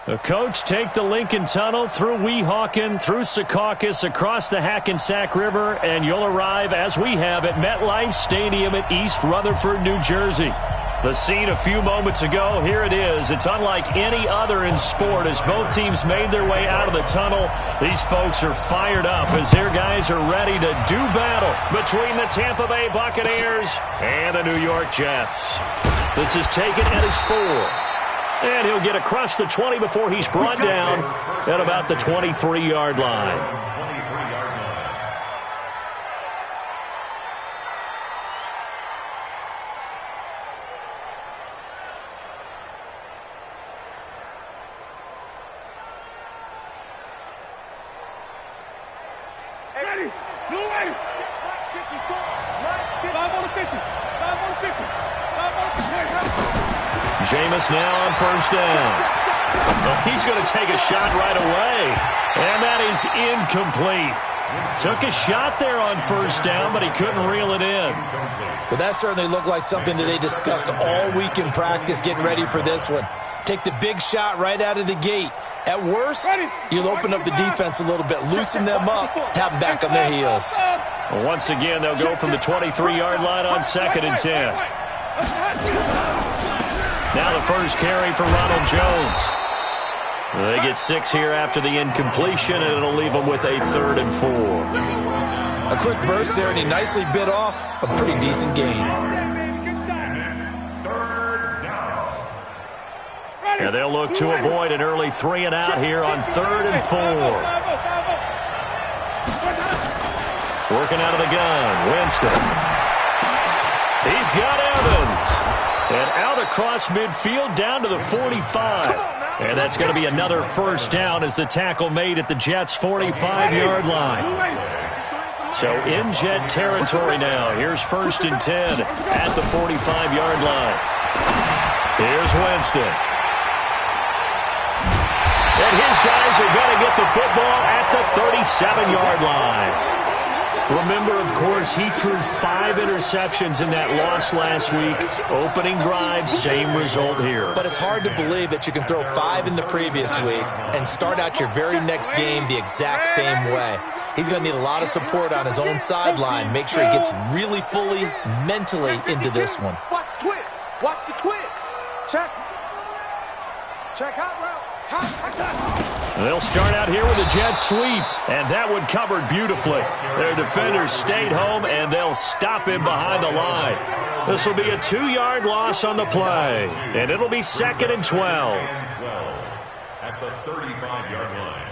The coach take the Lincoln Tunnel through Weehawken, through Secaucus, across the Hackensack River, and you'll arrive, as we have, at MetLife Stadium at East Rutherford, New Jersey. The scene a few moments ago, here it is. It's unlike any other in sport as both teams made their way out of the tunnel. These folks are fired up as their guys are ready to do battle between the Tampa Bay Buccaneers and the New York Jets. This is taken at his 4. And he'll get across the 20 before he's brought down at about the 23-yard line. Jameis now on first down. He's going to take a shot right away. And that is incomplete. Took a shot there on first down, but he couldn't reel it in. Well, that certainly looked like something that they discussed all week in practice getting ready for this one. Take the big shot right out of the gate. At worst, you'll open up the defense a little bit, loosen them up, have them back on their heels. Well, once again, they'll go from the 23-yard line on 2nd and 10. Now the first carry for Ronald Jones. They get 6 here after the incompletion, and it'll leave them with a 3rd and 4. A quick burst there, and he nicely bit off a pretty decent gain. And they'll look to avoid an early 3 and out here on 3rd and 4. Working out of the gun, Winston. He's got Evans. And out across midfield down to the 45. And that's going to be another first down as the tackle made at the Jets' 45-yard line. So in Jet territory now. Here's 1st and 10 at the 45-yard line. Here's Winston. And his guys are going to get the football at the 37-yard line. Remember, of course, he threw 5 interceptions in that loss last week. Opening drive, same result here. But it's hard to believe that you can throw 5 in the previous week and start out your very next game the exact same way. He's going to need a lot of support on his own sideline. Make sure he gets really fully, mentally into this one. Watch the twist. Watch the twist. Check. Check hot route. They'll start out here with a jet sweep, and that one covered beautifully. Their defenders stayed home, and they'll stop him behind the line. This will be a 2-yard loss on the play, and it'll be 2nd and 12. At the 35-yard line.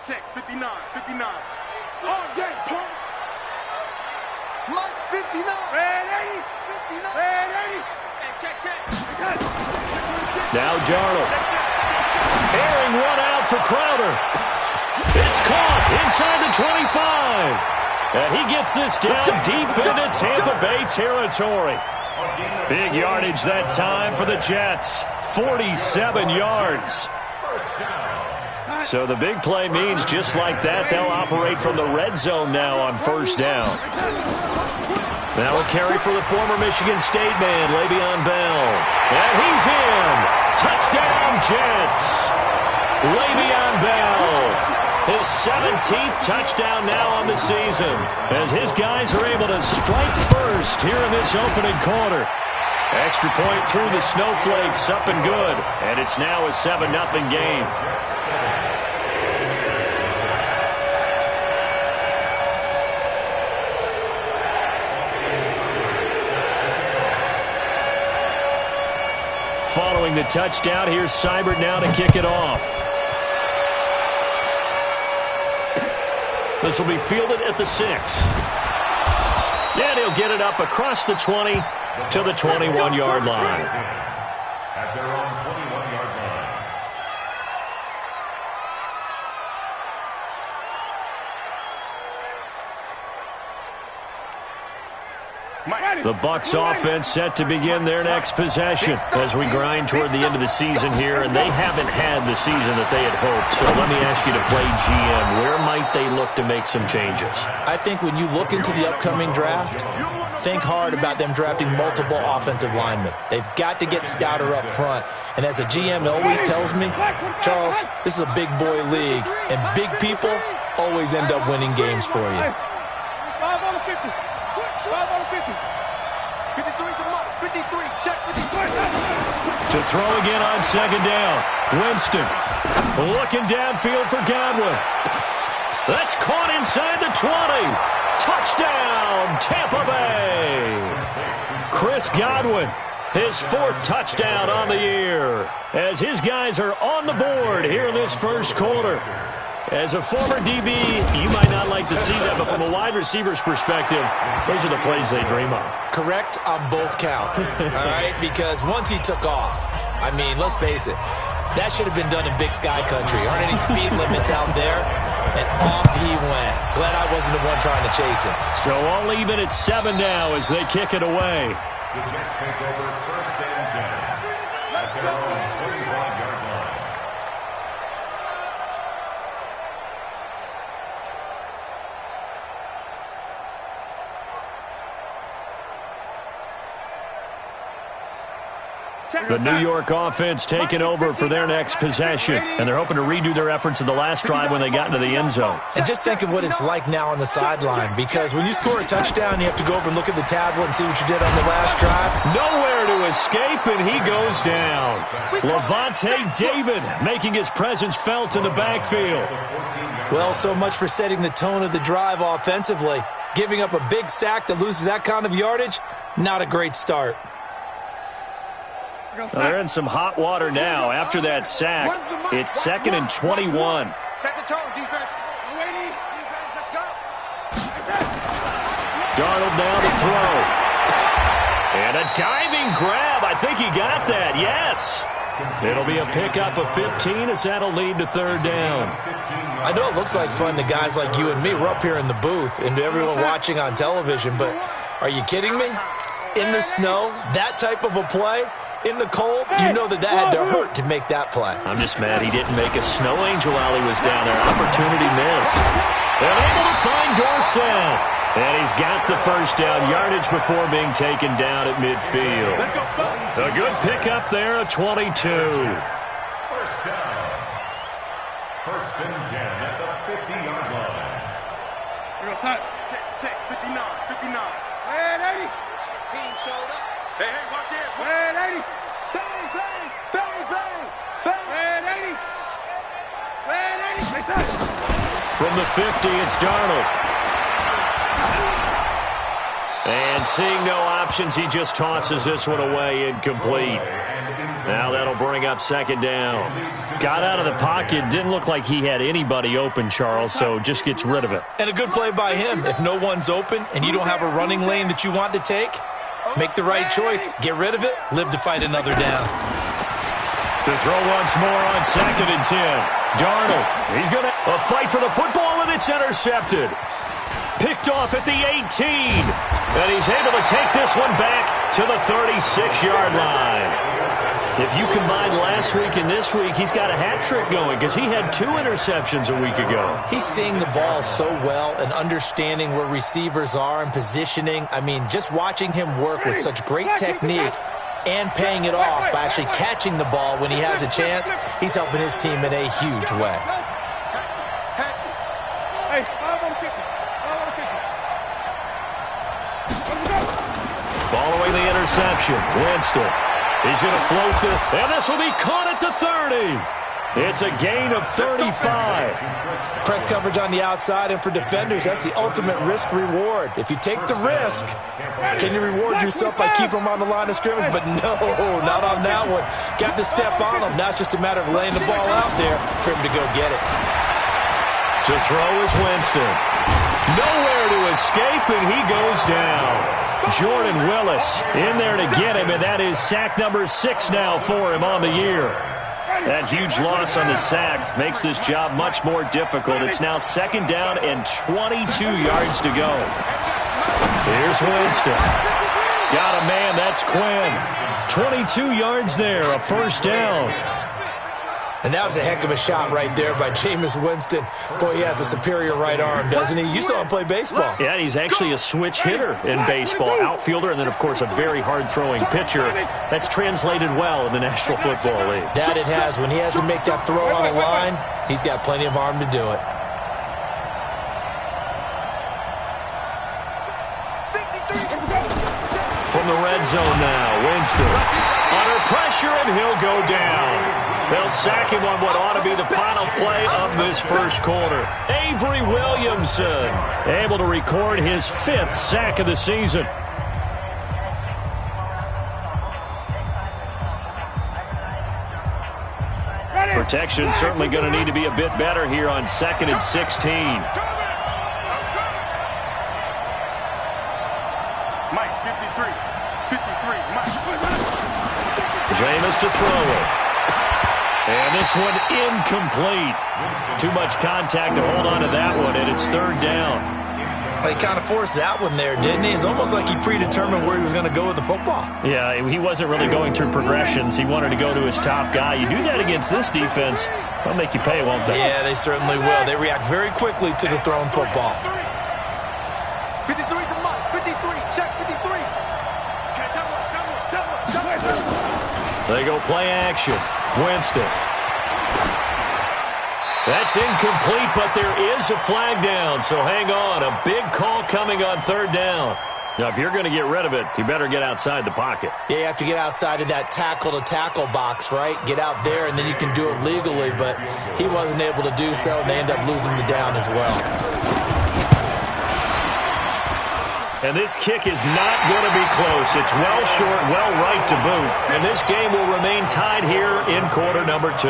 Check, 59. Oh, yeah, pump. Mike, 59. Ready? 59. Ready? Check. Now Darnold. Airing one out for Crowder. It's caught inside the 25. And he gets this down deep into Tampa Bay territory. Big yardage that time for the Jets. 47 yards. So the big play means just like that, they'll operate from the red zone now on first down. Now a carry for the former Michigan State man, Le'Veon Bell. And he's in. Touchdown, Jets. Le'Veon Bell. His 17th touchdown now on the season as his guys are able to strike first here in this opening quarter. Extra point through the snowflakes, up and good. And it's now a 7-0 game. Following the touchdown, here's Seibert now to kick it off. This will be fielded at the 6. And he'll get it up across the 20 to the 21-yard line. At their own 21-yard line. The Bucs offense set to begin their next possession as we grind toward the end of the season here, and they haven't had the season that they had hoped. So let me ask you to play GM. Where might they look to make some changes? I think when you look into the upcoming draft, think hard about them drafting multiple offensive linemen. They've got to get stouter up front. And as a GM always tells me, Charles, this is a big boy league, and big people always end up winning games for you. 5 on the 50. 5 on the 50. 53 to Mike. 53. Check 53. To throw again on second down. Winston looking downfield for Godwin. That's caught inside the 20. Touchdown, Tampa Bay. Chris Godwin, his 4th touchdown on the year, as his guys are on the board here in this first quarter. As a former DB, you might not like to see that, but from a wide receiver's perspective, those are the plays they dream of. Correct on both counts, all right? Because once he took off, I mean, let's face it, that should have been done in Big Sky Country. Aren't any speed limits out there? And off he went. Glad I wasn't the one trying to chase him. So all even at 7 now as they kick it away. The Jets take over 1st and 10 at their own 35-yard line. The New York offense taking over for their next possession, and they're hoping to redo their efforts in the last drive when they got into the end zone. And just think of what it's like now on the sideline, because when you score a touchdown, you have to go over and look at the tablet and see what you did on the last drive. Nowhere to escape, and he goes down. Lavonte David making his presence felt in the backfield. Well, so much for setting the tone of the drive offensively. Giving up a big sack that loses that kind of yardage, not a great start. Well, they're in some hot water now. After that sack, it's 2nd and 21. Set the tone, defense. Defense, let's go. Darnold now to throw. And a diving grab. I think he got that, yes. It'll be a pickup of 15 as that'll lead to 3rd down. I know it looks like fun to guys like you and me. We're up here in the booth and to everyone watching on television, but are you kidding me? In the snow, that type of a play? In the cold, you know that had to hurt to make that play. I'm just mad he didn't make a snow angel while he was down there. Opportunity missed. They're able to find Dorsett. And he's got the first down yardage before being taken down at midfield. A good pickup there at 22. 1st down. 1st and 10 at the 50-yard line. Check. 59. Hey, 80. His team showed up. Hey, watch it. Hey, 80. Bang, bang, bang, bang, bang. Hey, 80. Hey, 80. From the 50, it's Darnold. And seeing no options, he just tosses this one away incomplete. Now that'll bring up 2nd down. Got out of the pocket. Didn't look like he had anybody open, Charles, so just gets rid of it. And a good play by him. If no one's open and you don't have a running lane that you want to take, make the right choice. Get rid of it. Live to fight another down. To throw once more on 2nd and 10. Darnold, he's going to fight for the football, and it's intercepted. Picked off at the 18. And he's able to take this one back to the 36-yard line. If you combine last week and this week, he's got a hat trick going because he had 2 interceptions a week ago. He's seeing the ball so well and understanding where receivers are and positioning. I mean, just watching him work with such great technique and paying it off by actually catching the ball when he has a chance, he's helping his team in a huge way. Hey, 5 on the 50. 5 on the 50. Following the interception, Winston. He's going to float and this will be caught at the 30. It's a gain of 35. Press coverage on the outside, and for defenders, that's the ultimate risk-reward. If you take the risk, can you reward yourself by keeping them on the line of scrimmage? But no, not on that one. Got to step on them. Now it's just a matter of laying the ball out there for him to go get it. To throw is Winston. Nowhere to escape, and he goes down. Jordan Willis in there to get him, and that is sack number 6 now for him on the year. That huge loss on the sack makes this job much more difficult. It's now 2nd down and 22 yards to go. Here's Winston. Got a man, that's Quinn. 22 yards there, a first down. And that was a heck of a shot right there by Jameis Winston. Boy, he has a superior right arm, doesn't he? You saw him play baseball. Yeah, he's actually a switch hitter in baseball. Outfielder, and then, of course, a very hard-throwing pitcher. That's translated well in the National Football League. That it has. When he has to make that throw on the line, he's got plenty of arm to do it. From the red zone now, Winston. Under pressure, and he'll go down. They'll sack him on what ought to be the final play of this first quarter. Avery Williamson able to record his 5th sack of the season. Protection certainly going to need to be a bit better here on 2nd and 16. Mike, 53, Mike. Jameis to throw it. And this one incomplete. Too much contact to hold on to that one, and it's 3rd down. Well, he kind of forced that one there, didn't he? It's almost like he predetermined where he was going to go with the football. Yeah, he wasn't really going through progressions. He wanted to go to his top guy. You do that against this defense, they'll make you pay, won't they? Yeah, they certainly will. They react very quickly to the thrown football. 53 to Mike, 53, check 53. They go play action. Winston. That's incomplete, but there is a flag down, so hang on. A big call coming on 3rd down. Now, if you're going to get rid of it, you better get outside the pocket. Yeah, you have to get outside of that tackle-to-tackle box, right? Get out there, and then you can do it legally, but he wasn't able to do so, and they end up losing the down as well. And this kick is not going to be close. It's well short, well right to boot. And this game will remain tied here in quarter number 2.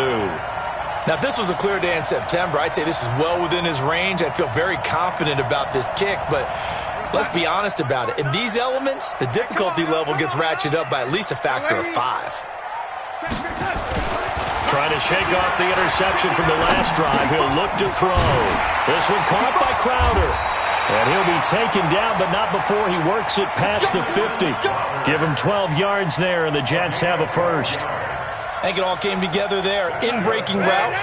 Now, if this was a clear day in September, I'd say this is well within his range. I'd feel very confident about this kick, but let's be honest about it. In these elements, the difficulty level gets ratcheted up by at least a factor of 5. Trying to shake off the interception from the last drive. He'll look to throw. This one caught by Crowder. And he'll be taken down, but not before he works it past the 50. Give him 12 yards there, and the Jets have a first. I think it all came together there. In-breaking route,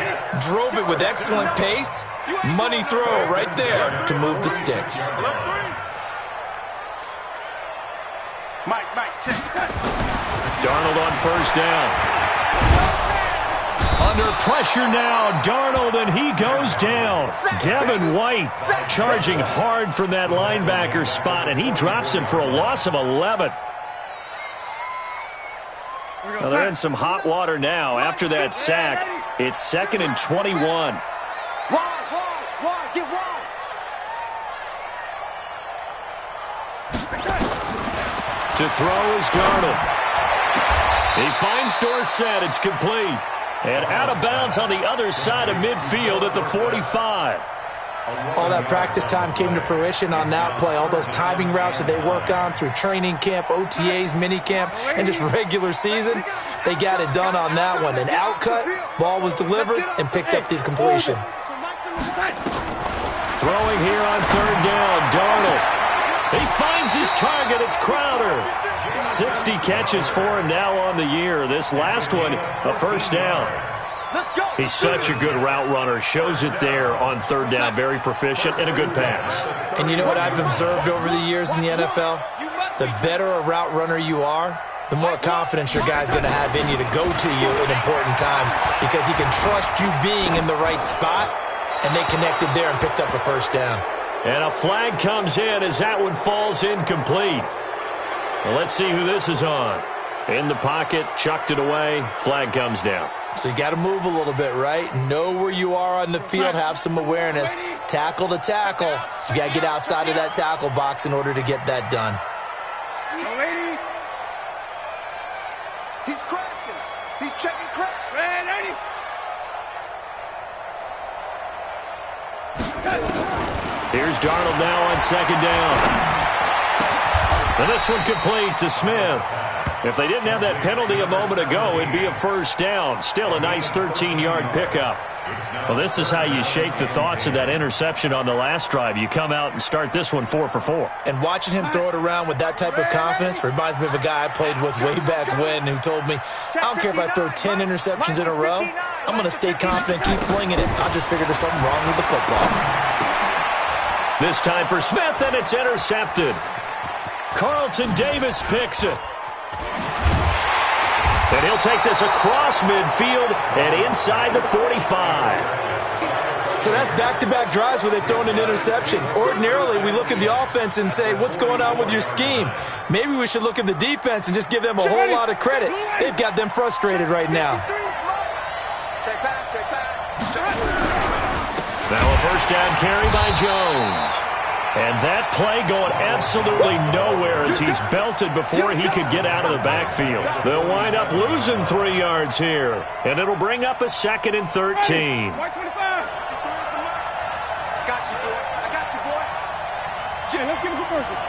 drove it with excellent pace. Money throw right there to move the sticks. Mike, check. Darnold on first down. Under pressure now, Darnold, and he goes down. Devin White charging hard from that linebacker spot, and he drops him for a loss of 11. Well, they're in some hot water now. After that sack, it's 2nd and 21. Wide, get wide. To throw is Darnold. He finds Dorsett. It's complete. And out of bounds on the other side of midfield at the 45. All that practice time came to fruition on that play. All those timing routes that they work on through training camp, OTAs, minicamp, and just regular season, they got it done on that one. An outcut, ball was delivered, and picked up the completion. Throwing here on 3rd down, Darnold. He finds his target. It's Crowder. 60 catches for him now on the year. This last one, a first down. He's such a good route runner. Shows it there on 3rd down. Very proficient and a good pass. And you know what I've observed over the years in the NFL? The better a route runner you are, the more confidence your guy's going to have in you to go to you in important times because he can trust you being in the right spot, and they connected there and picked up a first down. And a flag comes in as that one falls incomplete. Well, let's see who this is on. In the pocket, chucked it away, flag comes down. So you got to move a little bit, right? Know where you are on the field, have some awareness. Tackle to tackle. You got to get outside of that tackle box in order to get that done. He's crashing. He's checking crash. Man, 80. Here's Darnold now on 2nd down. And this one complete to Smith. If they didn't have that penalty a moment ago, it'd be a first down. Still a nice 13-yard pickup. Well, this is how you shake the thoughts of that interception on the last drive. You come out and start this one 4 for 4. And watching him throw it around with that type of confidence reminds me of a guy I played with way back when who told me, I don't care if I throw 10 interceptions in a row, I'm going to stay confident, keep flinging it. I just figured there's something wrong with the football. This time for Smith, and it's intercepted. Carlton Davis picks it. And he'll take this across midfield and inside the 45. So that's back-to-back drives where they've thrown an interception. Ordinarily, we look at the offense and say, what's going on with your scheme? Maybe we should look at the defense and just give them a whole lot of credit. They've got them frustrated right now. Check back, check back. Now a first down carry by Jones. And that play going absolutely nowhere as he's belted before he could get out of the backfield. They'll wind up losing 3 yards here. And it'll bring up a 2nd and 13. I got you, boy. I got you, boy. Jay, let's get him converted.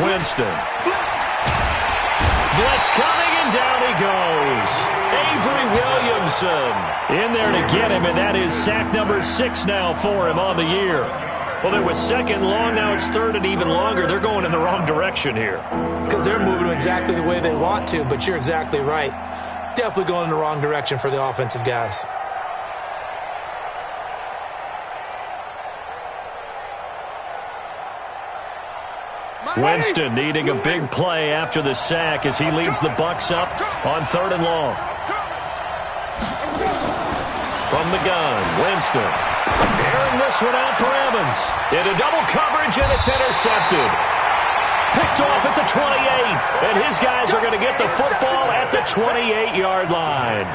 Winston. Blitz coming, and down he goes. Avery Williamson in there to get him, and that is sack number 6 now for him on the year. Well, it was 2nd long, now it's 3rd and even longer. They're going in the wrong direction here. Because they're moving exactly the way they want to, but you're exactly right. Definitely going in the wrong direction for the offensive guys. Winston needing a big play after the sack as he leads the Bucs up on 3rd and long. From the gun, Winston. Airing this one out for Evans. Into double coverage, and it's intercepted. Picked off at the 28, and his guys are going to get the football at the 28-yard line.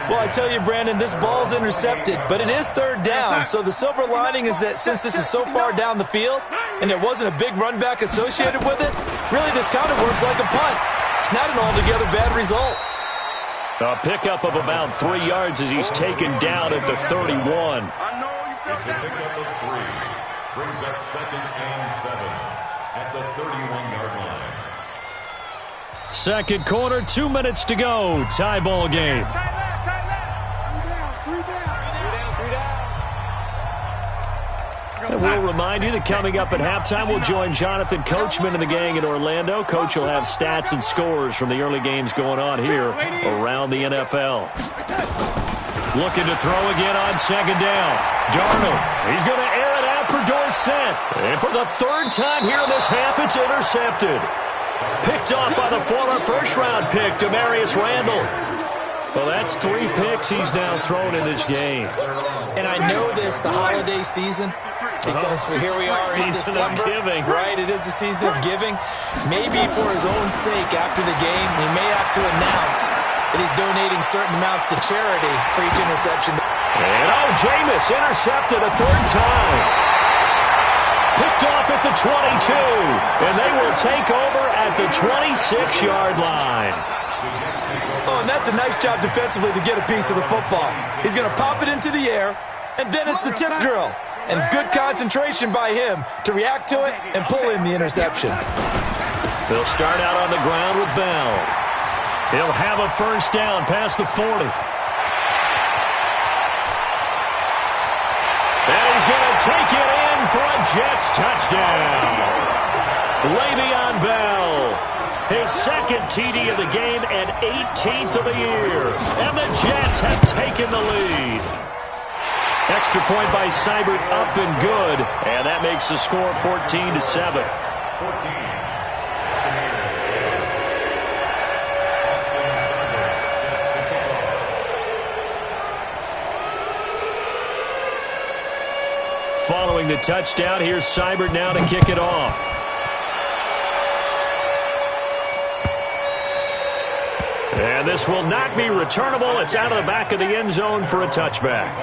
Well, I tell you, Brandon, this ball's intercepted, but it is 3rd down. So the silver lining is that since this is so far down the field and there wasn't a big run back associated with it, really this kind of works like a punt. It's not an altogether bad result. A pickup of about 3 yards as he's taken down at the 31. I know you felt It's a pickup of 3. Brings up 2nd and 7 at the 31-yard line. Second quarter, 2 minutes to go. Tie ball game. Tight left. 3 down. And we'll remind you that coming up at halftime, we'll join Jonathan Coachman and the gang in Orlando. Coach will have stats and scores from the early games going on here around the NFL. Looking to throw again on 2nd down. Darnold, he's going to air it out for Dorsett. And for the 3rd time here in this half, it's intercepted. Picked off by the former first-round pick, Demarius Randall. Well, that's 3 picks he's now thrown in this game. And I know this, the holiday season, because here we are in December. Season of giving. Right, it is the season of giving. Maybe for his own sake after the game, he may have to announce that he's donating certain amounts to charity for each interception. And Jameis intercepted a 3rd time. Picked off at the 22, and they will take over at the 26-yard line. Oh, and that's a nice job defensively to get a piece of the football. He's going to pop it into the air, and then it's the tip drill. And good concentration by him to react to it and pull in the interception. They'll start out on the ground with Bell. He'll have a first down past the 40. And he's going to take it in for a Jets touchdown. Le'Veon Bell, his 2nd TD of the game and 18th of the year. And the Jets have taken the lead. Extra point by Seibert up and good. And that makes the score 14-7. 14. Following the touchdown, here's Seibert now to kick it off. And this will not be returnable. It's out of the back of the end zone for a touchback.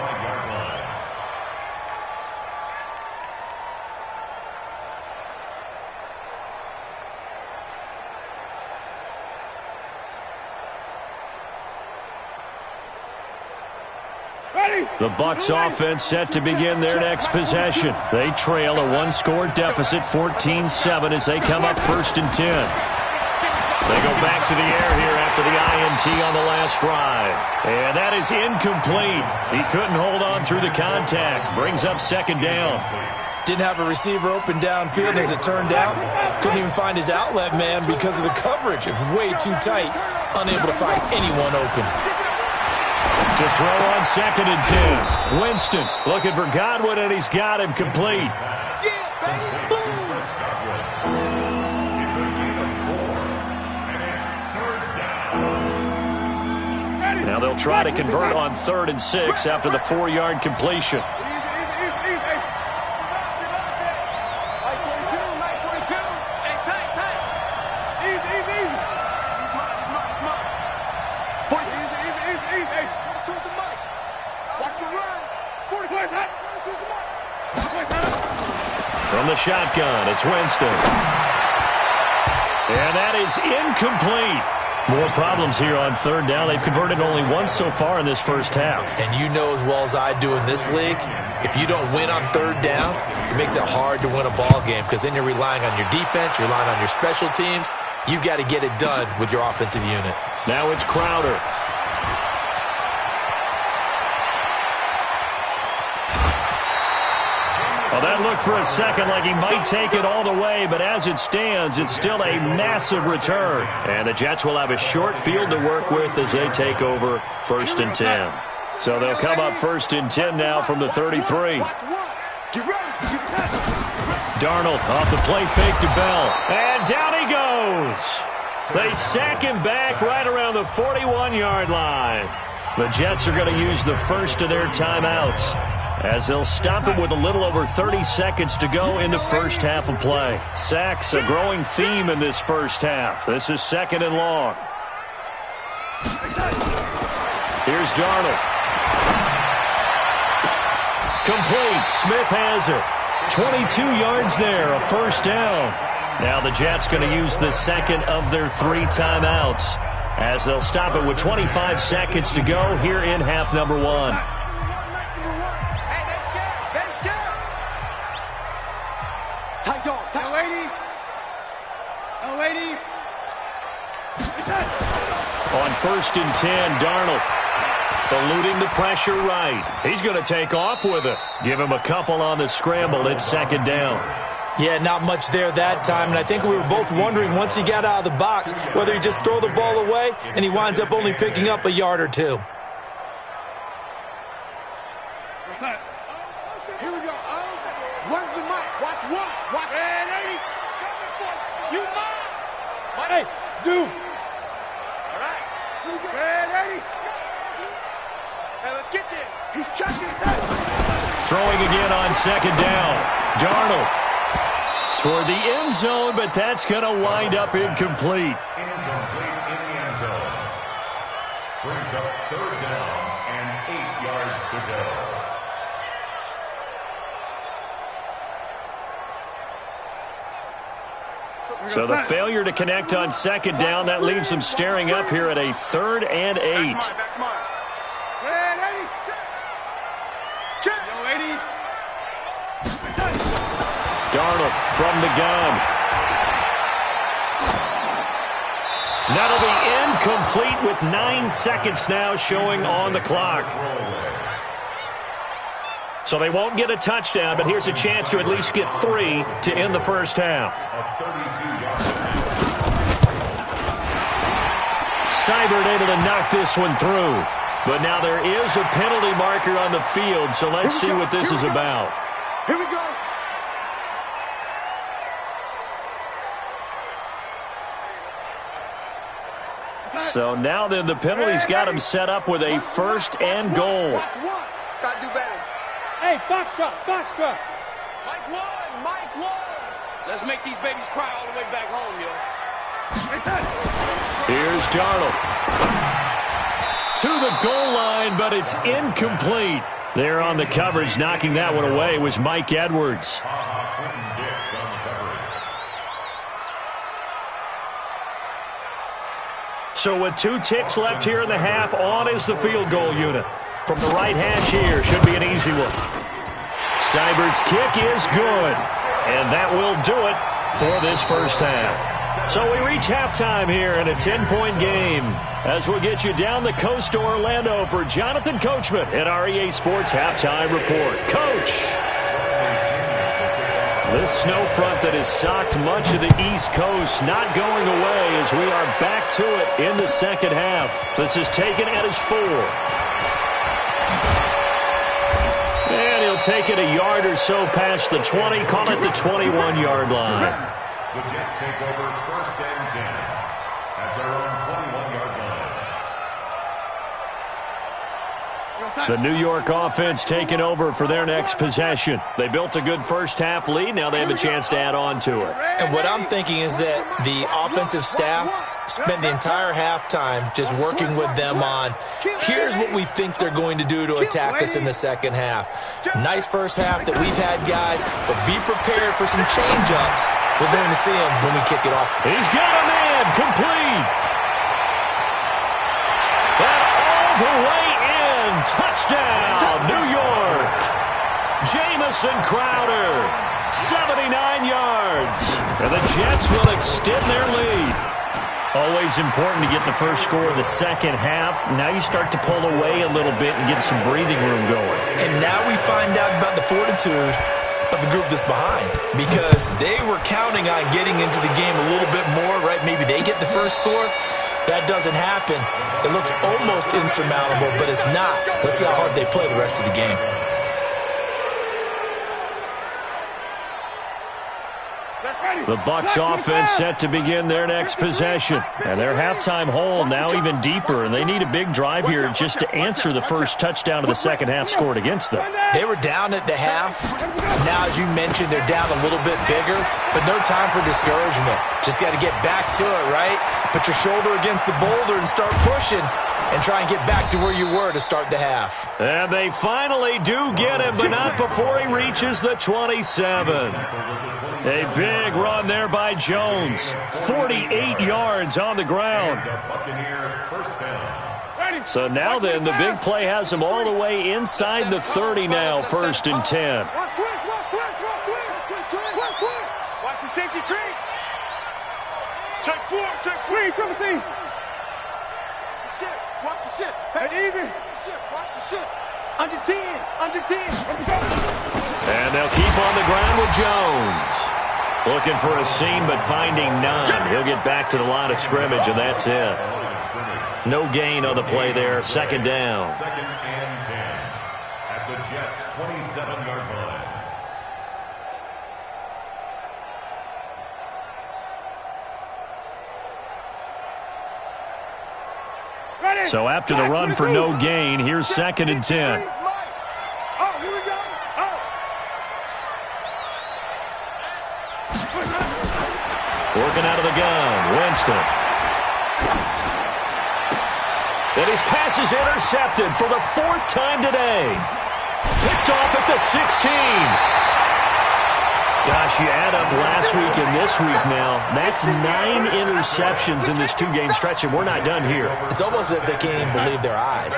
The Bucs offense set to begin their next possession. They trail a 1-score deficit, 14-7, as they come up 1st and 10. They back to the air here after the INT on the last drive. And that is incomplete. He couldn't hold on through the contact. Brings up second down. Didn't have a receiver open downfield as it turned out. Couldn't even find his outlet man because of the coverage. It was way too tight. Unable to find anyone open. To throw on 2nd and 10. Winston looking for Godwin, and he's got him complete. Now they'll try to convert on 3rd and 6 after the 4-yard completion. From the shotgun, it's Winston. And that is incomplete. More problems here on 3rd down. They've converted only once so far in this first half. And you know as well as I do in this league, if you don't win on 3rd down, it makes it hard to win a ball game because then you're relying on your defense, you're relying on your special teams. You've got to get it done with your offensive unit. Now it's Crowder. Well, that looked for a second like he might take it all the way, but as it stands, it's still a massive return. And the Jets will have a short field to work with as they take over 1st and 10. So they'll come up 1st and 10 now from the 33. Darnold off the play fake to Bell. And down he goes. They sack him back right around the 41-yard line. The Jets are going to use the first of their timeouts, as they'll stop him with a little over 30 seconds to go in the first half of play. Sacks, a growing theme in this first half. This is 2nd and long. Here's Darnold. Complete. Smith has it. 22 yards there, a first down. Now the Jets going to use the second of their 3 timeouts, as they'll stop it with 25 seconds to go here in half number 1. On 1st and 10, Darnold eluding the pressure right. He's going to take off with it. Give him a couple on the scramble. It's 2nd down. Yeah, not much there that time, and I think we were both wondering once he got out of the box whether he just throw the ball away and he winds up only picking up a yard or 2. What's that? Here we go. One's the mic. Watch one. Watch. Red 80. Coming for you. Hey, zoom. All right. Red 80. Hey, let's get this. He's checking that. Throwing again on 2nd down. Darnold toward the end zone, but that's going to wind up incomplete. Incomplete in the end zone. Brings up 3rd down and 8 yards to go. So the failure to connect on 2nd down, that leaves them staring up here at a 3rd and 8. That's mine. Red 80. Check. Yo, 80. Darnold from the gun. That'll be incomplete with 9 seconds now showing on the clock. So they won't get a touchdown, but here's a chance to at least get 3 to end the first half. Seibert able to knock this one through. But now there is a penalty marker on the field, so let's see what this is about. Here we go. So now then the penalty's got him set up with a 1st and goal. Watch one. Gotta do better. Hey, Foxtrot. Mike one. Let's make these babies cry all the way back home, yo. Here's Darnold. To the goal line, but it's incomplete. There on the coverage, knocking that one away was Mike Edwards. So with 2 ticks left here in the half, on is the field goal unit. From the right hash here, should be an easy one. Seibert's kick is good. And that will do it for this first half. So we reach halftime here in a 10-point game as we'll get you down the coast to Orlando for Jonathan Coachman at our EA Sports Halftime Report. Coach! This snow front that has socked much of the East Coast not going away as we are back to it in the second half. This is taken at his 4. And he'll take it a yard or so past the 20, call it the 21-yard line. The Jets take over 1st and 10 at their own 21-yard line. The New York offense taking over for their next possession. They built a good first-half lead. Now they have a chance to add on to it. And what I'm thinking is that the offensive staff spent the entire halftime just working with them on, here's what we think they're going to do to attack us in the second half. Nice first half that we've had, guys, but be prepared for some change-ups. We're going to see him when we kick it off. He's got a man complete. And all the way in. Touchdown, New York. Jamison Crowder, 79 yards. And the Jets will extend their lead. Always important to get the first score of the second half. Now you start to pull away a little bit and get some breathing room going. And now we find out about the fortitude of the group that's behind, because they were counting on getting into the game a little bit more, right? Maybe they get the first score. That doesn't happen. It looks almost insurmountable, but it's not. Let's see how hard they play the rest of the game. The Bucs offense set to begin their next possession. And their halftime hole now even deeper, and they need a big drive here just to answer the first touchdown of the second half scored against them. They were down at the half. Now, as you mentioned, they're down a little bit bigger, but no time for discouragement. Just got to get back to it, right? Put your shoulder against the boulder and start pushing and try and get back to where you were to start the half. And they finally do get him, but not before he reaches the 27. A big run there by Jones. 48 yards on the ground. So now then, the big play has him all the way inside the 30 now, 1st and 10. Watch the safety creep. Check 4, check 3, Timothy. Watch the shit. Hey, even. Watch the shit. Under 10, under 10. And they'll keep on the ground with Jones. Looking for a seam, but finding none. He'll get back to the line of scrimmage, and that's it. No gain on the play there. 2nd down. 2nd and 10 at the Jets' 27-yard line. So after the run for no gain, here's 2nd and 10. Working out of the gun, Winston. And his pass is intercepted for the 4th time today. Picked off at the 16. Gosh, you add up last week and this week now, that's 9 interceptions in this 2-game stretch, and we're not done here. It's almost as if they can't even believe their eyes.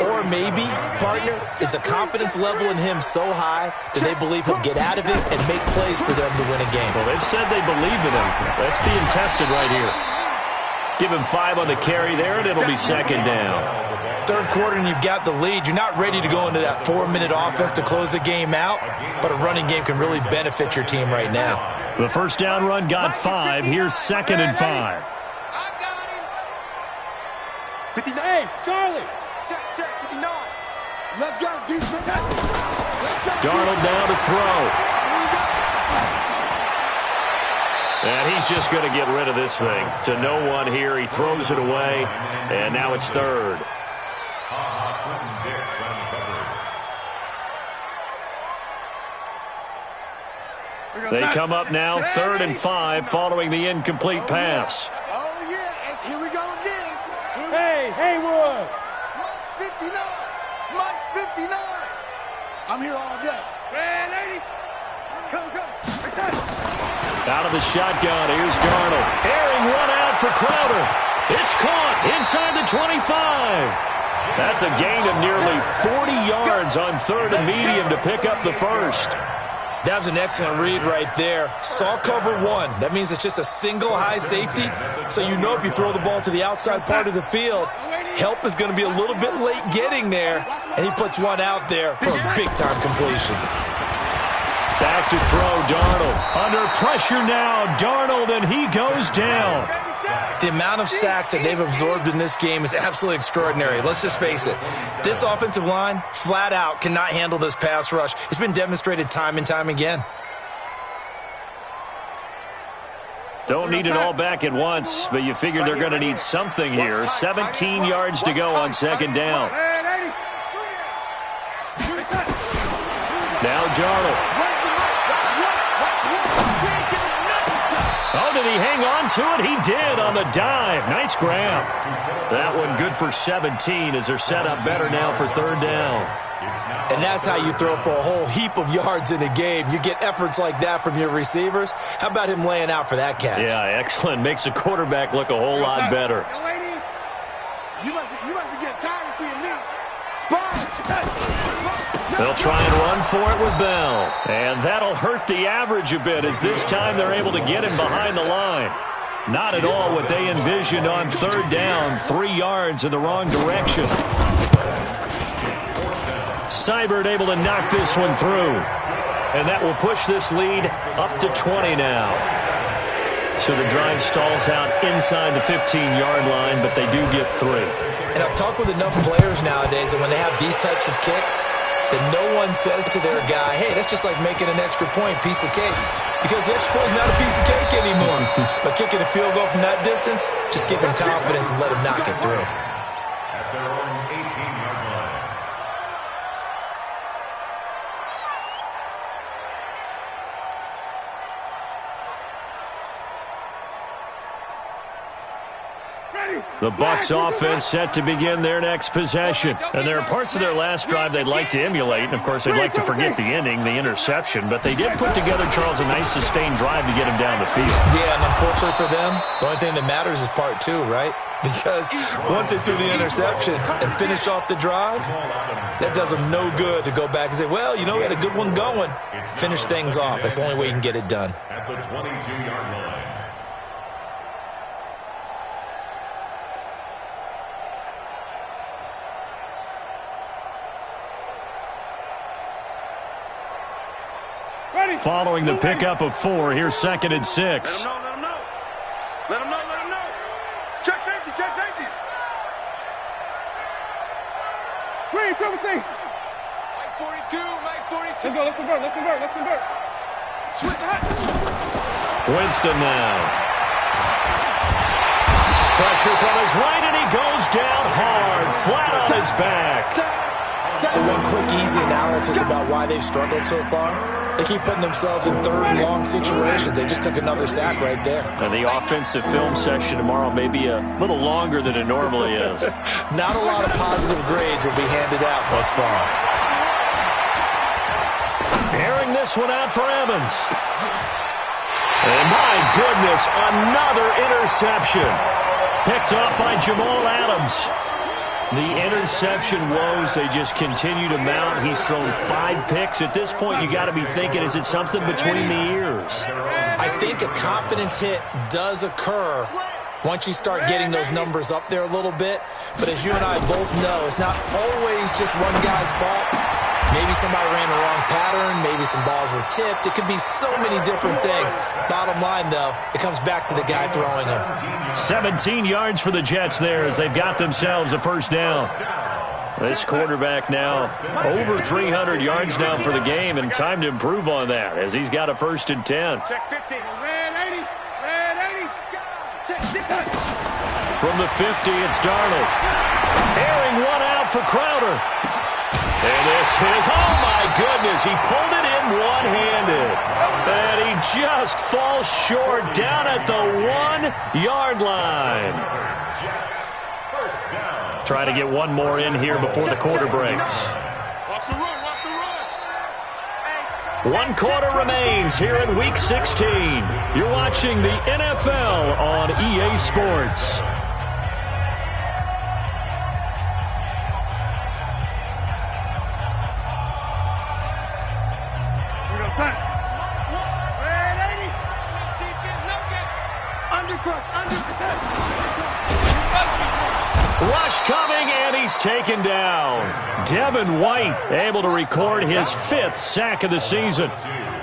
Or maybe, partner, is the confidence level in him so high that they believe he'll get out of it and make plays for them to win a game. Well, they've said they believe in him. That's being tested right here. Give him 5 on the carry there, and it'll be 2nd down. 3rd quarter, and you've got the lead. You're not ready to go into that 4-minute offense to close the game out, but a running game can really benefit your team right now. The 1st down run got 5. Here's 2nd and 5. 59, Charlie. Check, 59. Let's go, defense. Darnold now to throw. And he's just going to get rid of this thing. To no one here. He throws it away, and now it's 3rd. They come up now 3rd and 5 following the incomplete pass. Oh, yeah. And here we go again. Hey, Haywood. Mike's 59. Mike's 59. I'm here all day. Man, lady. Come. Out of the shotgun, here's Darnold. Airing one out for Crowder. It's caught inside the 25. That's a gain of nearly 40 yards on 3rd and medium to pick up the 1st. That was an excellent read right there. Saw cover one. That means it's just a single high safety. So you know if you throw the ball to the outside part of the field, help is going to be a little bit late getting there. And he puts one out there for a big-time completion. Back to throw, Darnold. Under pressure now, Darnold, and he goes down. The amount of sacks that they've absorbed in this game is absolutely extraordinary. Let's just face it. This offensive line, flat out, cannot handle this pass rush. It's been demonstrated time and time again. Don't need it all back at once, but you figure they're going to need something here. 17 yards to go on second down. Now Darnold. Oh, did he hang on to it? He did on the dive. Nice grab. That one good for 17 as they're set up better now for third down. And that's how you throw for a whole heap of yards in a game. You get efforts like that from your receivers. How about him laying out for that catch? Yeah, excellent. Makes the quarterback look a whole lot better. You must be getting tired of seeing me. Spot. They'll try and run for it with Bell. And that'll hurt the average a bit as this time they're able to get him behind the line. Not at all what they envisioned on third down. 3 yards in the wrong direction. Seibert able to knock this one through. And that will push this lead up to 20 now. So the drive stalls out inside the 15-yard line, but they do get 3. And I've talked with enough players nowadays that when they have these types of kicks, that no one says to their guy, hey, that's just like making an extra point, piece of cake. Because the extra point is not a piece of cake anymore. But kicking a field goal from that distance, just give them confidence and let them knock it through. At their own 18-yard line. The Bucs offense set to begin their next possession. And there are parts of their last drive they'd like to emulate. And, of course, they'd like to forget the ending, the interception. But they did put together, Charles, a nice sustained drive to get him down the field. Yeah, and unfortunately for them, the only thing that matters is part 2, right? Because once they threw the interception and finished off the drive, that does them no good to go back and say, well, you know, we had a good one going. Finish things off. That's the only way you can get it done. At the 22-yard line. Following the pickup of 4, here's 2nd and 6. Let him know. Let him know. Check safety. Green, triple T. Mike 42. Let's convert. Switch the hat. Winston now. Pressure from his right, and he goes down hard, flat on his back. So one quick, easy analysis about why they've struggled so far. They keep putting themselves in third and long situations. They just took another sack right there. And the offensive film session tomorrow may be a little longer than it normally is. Not a lot of positive grades will be handed out thus far. Airing this one out for Evans. And my goodness, another interception. Picked off by Jamal Adams. The interception woes, they just continue to mount. He's thrown 5 picks. At this point, you got to be thinking, is it something between the ears? I think a confidence hit does occur once you start getting those numbers up there a little bit. But as you and I both know, it's not always just one guy's fault. Maybe somebody ran the wrong pattern. Maybe some balls were tipped. It could be so many different things. Bottom line, though, it comes back to the guy throwing them. 17 yards for the Jets there as they've got themselves a first down. This quarterback now over 300 yards now for the game, and time to improve on that as he's got a 1st and 10. Check 15. Red 80. Check 50. From the 50, it's Darnold. Airing one out for Crowder. And this is, oh my goodness, he pulled it in one-handed. And he just falls short down at the 1-yard line. Try to get one more in here before the quarter breaks. Watch the run. 1 quarter remains here in Week 16. You're watching the NFL on EA Sports. Set. Rush coming, and he's taken down. Devin White able to record his 5th sack of the season.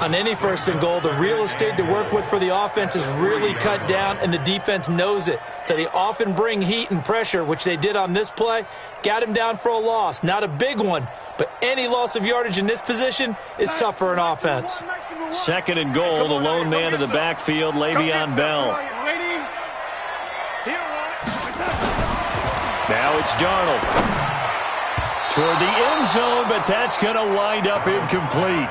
On any 1st and goal, the real estate to work with for the offense is really cut down, and the defense knows it. So they often bring heat and pressure, which they did on this play. Got him down for a loss. Not a big one, but any loss of yardage in this position is tough for an offense. 2nd and goal, the lone man in the backfield, Le'Veon Bell. Now it's Darnold. Toward the end zone, but that's going to wind up incomplete.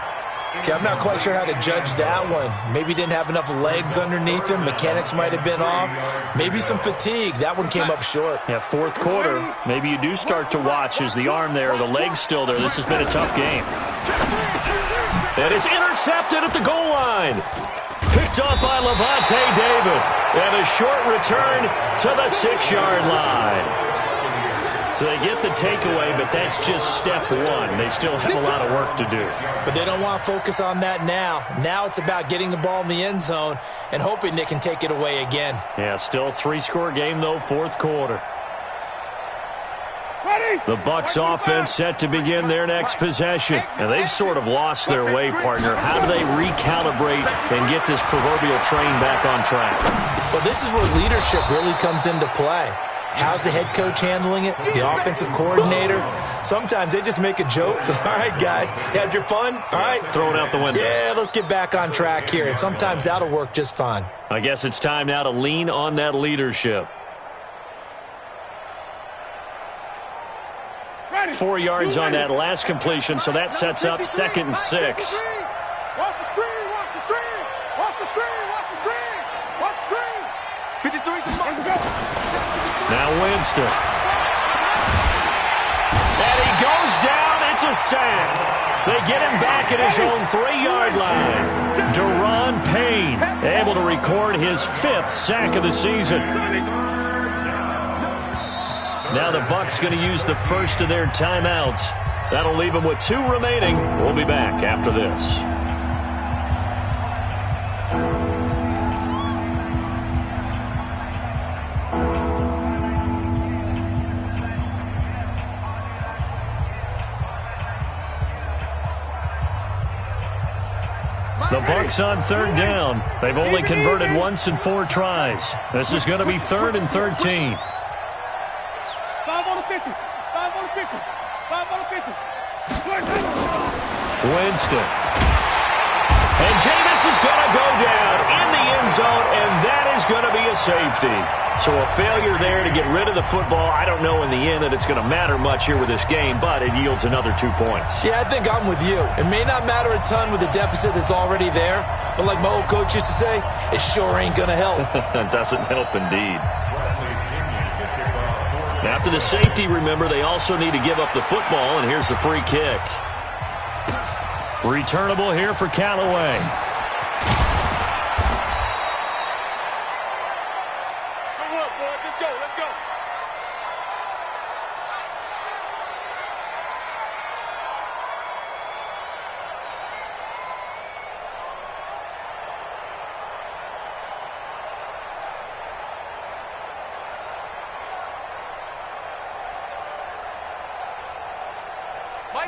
Okay, I'm not quite sure how to judge that one. Maybe didn't have enough legs underneath him. Mechanics might have been off. Maybe some fatigue. That one came up short. Yeah, 4th quarter. Maybe you do start to watch as the arm there, the leg's still there. This has been a tough game. And it's intercepted at the goal line. Picked up by Lavonte David. And a short return to the 6-yard line. So they get the takeaway, but that's just step one. They still have a lot of work to do. But they don't want to focus on that now. Now it's about getting the ball in the end zone and hoping they can take it away again. Yeah, still a 3-score game, though, 4th quarter. The Bucs offense set to begin their next possession. And they've sort of lost their way, partner. How do they recalibrate and get this proverbial train back on track? Well, this is where leadership really comes into play. How's the head coach handling it? The offensive coordinator? Sometimes they just make a joke. All right, guys, had your fun? All right. Throw it out the window. Yeah, let's get back on track here. And sometimes that'll work just fine. I guess it's time now to lean on that leadership. 4 yards on that last completion, so that sets up 2nd and 6. Watch the screen, watch the screen, watch the screen, watch the screen, watch the screen. 53 to go. Now Winston. And he goes down. It's a sack. They get him back at his own 3-yard line. Daron Payne able to record his 5th sack of the season. Now the Bucs going to use the first of their timeouts. That'll leave them with 2 remaining. We'll be back after this. The Bucs on 3rd down. They've only converted once in 4 tries. This is going to be 3rd and 13. 5 on the 50. 5 on the 50. 5 on the 50. Winston. And Jameis is going to go down in the end zone, and that is going to be a safety. So a failure there to get rid of the football. I don't know in the end that it's going to matter much here with this game, but it yields another 2 points. Yeah, I think I'm with you. It may not matter a ton with the deficit that's already there, but like my old coach used to say, it sure ain't going to help. It doesn't help indeed. After the safety, remember, they also need to give up the football, and here's the free kick. Returnable here for Callaway.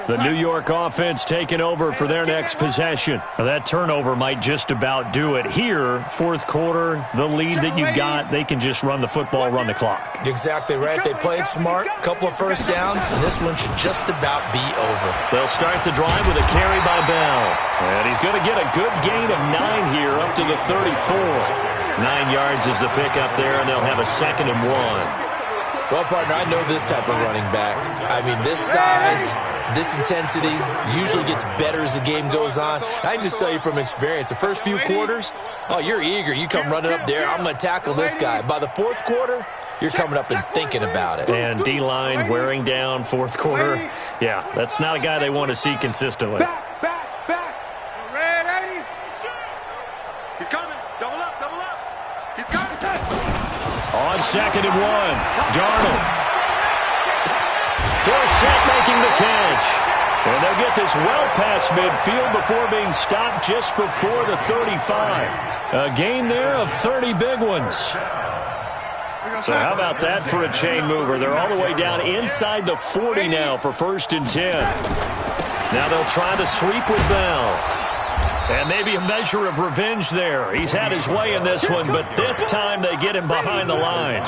The New York offense taking over for their next possession. Now, that turnover might just about do it. Here, 4th quarter, the lead that you've got, they can just run the football, run the clock. Exactly right. They played smart, couple of 1st downs, and this one should just about be over. They'll start the drive with a carry by Bell. And he's going to get a good gain of 9 here up to the 34. 9 yards is the pickup there, and they'll have a 2nd and 1. Well, partner, I know this type of running back. I mean, this size, this intensity usually gets better as the game goes on. I can just tell you from experience, the first few quarters, oh, you're eager. You come running up there, I'm going to tackle this guy. By the 4th quarter, you're coming up and thinking about it. And D-line wearing down 4th quarter. Yeah, that's not a guy they want to see consistently. Back. Red 80. He's coming. Double up. He's got it. On 2nd and 1, Darnold. Dorsett making the catch. And they'll get this well past midfield before being stopped just before the 35. A gain there of 30 big ones. So how about that for a chain mover? They're all the way down inside the 40 now for 1st and 10. Now they'll try to sweep with Bell. And maybe a measure of revenge there. He's had his way in this one, but this time they get him behind the line.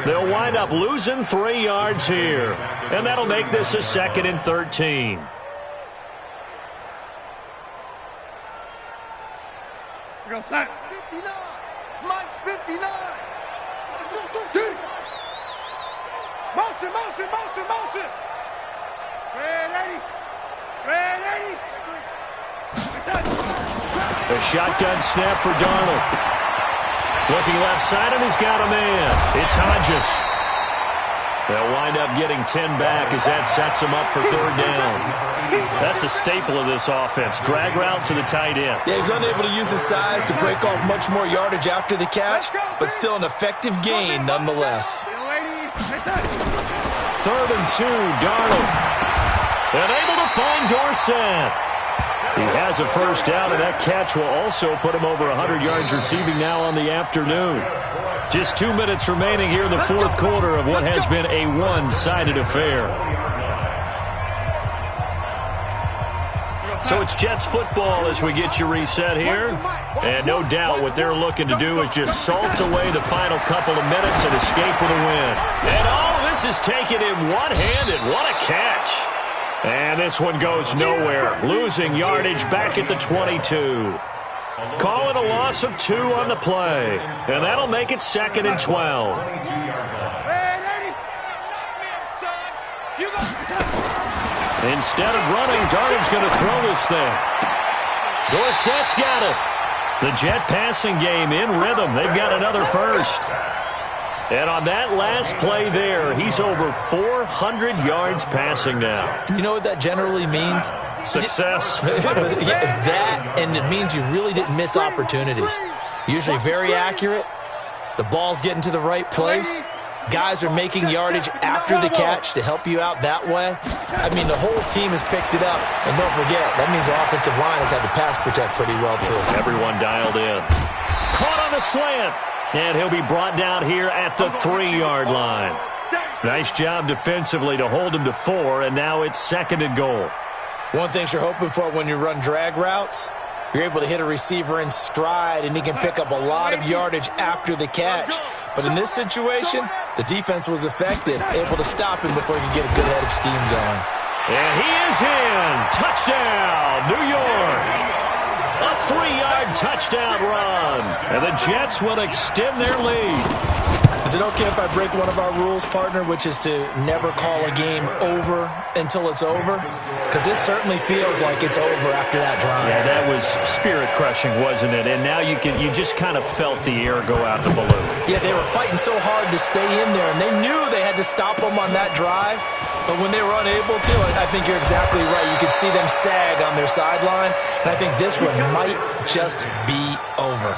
They'll wind up losing 3 yards here. And that'll make this a 2nd and 13. Go set. 59. Mike's 59. Motion, motion, motion, motion. Trey 80. Trey 80. A shotgun snap for Darnold. Looking left side, and he's got a man. It's Hodges. They'll wind up getting 10 back as that sets them up for 3rd down. That's a staple of this offense. Drag route to the tight end. Yeah, he was unable to use his size to break off much more yardage after the catch, but still an effective gain nonetheless. 3rd and 2, Darnold. And able to find Dorsett. He has a 1st down, and that catch will also put him over 100 yards receiving now on the afternoon. Just 2 minutes remaining here in the 4th quarter of what has been a one-sided affair. So it's Jets football as we get you reset here. And no doubt what they're looking to do is just salt away the final couple of minutes and escape with a win. And all this is taken in one-handed. What a catch. And this one goes nowhere. Losing yardage back at the 22. Call it a loss of 2 on the play. And that'll make it 2nd and 12. Instead of running, Darnold's going to throw this thing. Dorsett's got it. The Jet passing game in rhythm. They've got another 1st. And on that last play there, he's over 400 yards passing now. You know what that generally means? Success. That, and it means you really didn't miss opportunities. Usually very accurate. The ball's getting to the right place. Guys are making yardage after the catch to help you out that way. I mean, the whole team has picked it up. And don't forget, that means the offensive line has had to pass protect pretty well, too. Everyone dialed in. Caught on the slant. And he'll be brought down here at the 3-yard line. Nice job defensively to hold him to 4, and now it's 2nd and goal. One thing you're hoping for when you run drag routes, you're able to hit a receiver in stride, and he can pick up a lot of yardage after the catch. But in this situation, the defense was effective, able to stop him before he could get a good head of steam going. And he is in. Touchdown, New York. A 3-yard touchdown run. And the Jets will extend their lead. Is it okay if I break one of our rules, partner, which is to never call a game over until it's over? Because this certainly feels like it's over after that drive. Yeah, that was spirit-crushing, wasn't it? And now you just kind of felt the air go out the balloon. Yeah, they were fighting so hard to stay in there, and they knew they had to stop them on that drive. But when they were unable to, I think you're exactly right. You could see them sag on their sideline, and I think this one might just be over.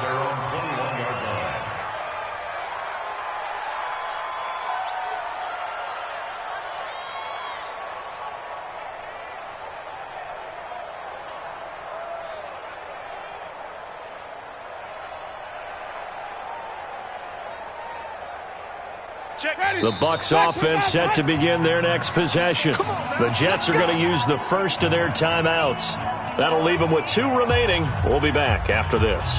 The Bucs offense set to begin their next possession. The Jets are going to use the 1st of their timeouts. That'll leave them with 2 remaining. We'll be back after this.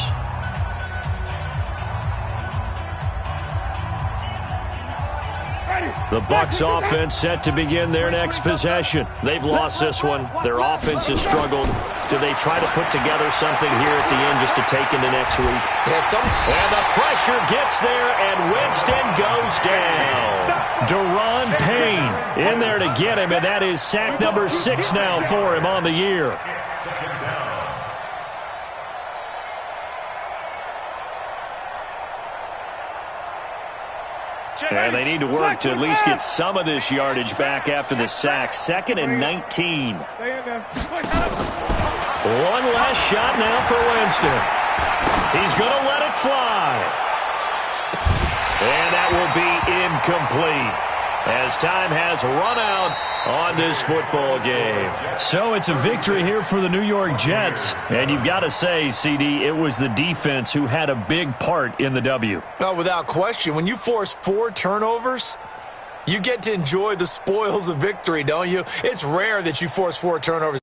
The Bucs offense set to begin their next possession. They've lost this one. Their offense has struggled. Do they try to put together something here at the end just to take into next week? And the pressure gets there, and Winston goes down. Daron Payne in there to get him, and that is sack number 6 now for him on the year. And they need to work to at least get some of this yardage back after the sack. 2nd and 19. One last shot now for Winston. He's going to let it fly. And that will be incomplete. as time has run out on this football game. So it's a victory here for the New York Jets. And you've got to say, CD, it was the defense who had a big part in the W. Oh, without question. When you force 4 turnovers, you get to enjoy the spoils of victory, don't you? It's rare that you force 4 turnovers.